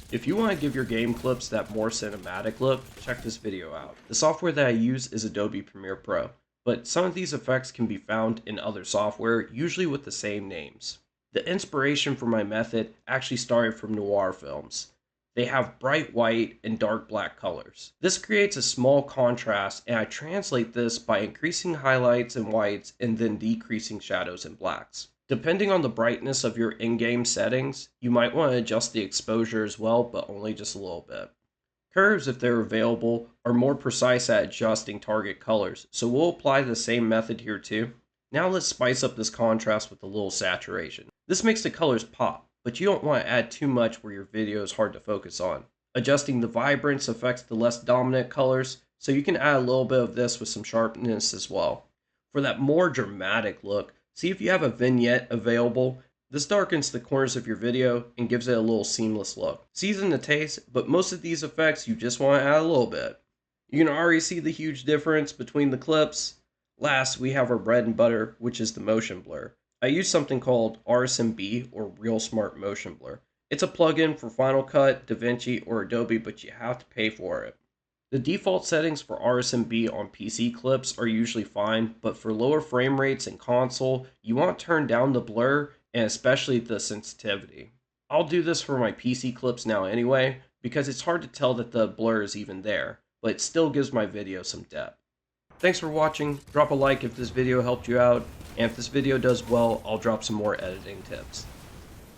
If you want to give your game clips that more cinematic look, check this video out. The software that I use is Adobe Premiere Pro, but some of these effects can be found in other software, usually with the same names. The inspiration for my method actually started from noir films. They have bright white and dark black colors. This creates a small contrast, and I translate this by increasing highlights and whites and then decreasing shadows and blacks. Depending on the brightness of your in-game settings, you might want to adjust the exposure as well, but only just a little bit. Curves, if they're available, are more precise at adjusting target colors, so we'll apply the same method here too. Now let's spice up this contrast with a little saturation. This makes the colors pop, but you don't want to add too much where your video is hard to focus on. Adjusting the vibrance affects the less dominant colors, so you can add a little bit of this with some sharpness as well. For that more dramatic look, see if you have a vignette available. This darkens the corners of your video and gives it a little seamless look. Season to taste, but most of these effects you just want to add a little bit. You can already see the huge difference between the clips. Last, we have our bread and butter, which is the motion blur. I use something called RSMB, or Real Smart Motion Blur. It's a plugin for Final Cut, DaVinci, or Adobe, but you have to pay for it. The default settings for RSMB on PC clips are usually fine, but for lower frame rates in console, you want to turn down the blur and especially the sensitivity. I'll do this for my PC clips now anyway, because it's hard to tell that the blur is even there, but it still gives my video some depth. Thanks for watching. Drop a like if this video helped you out, and if this video does well, I'll drop some more editing tips.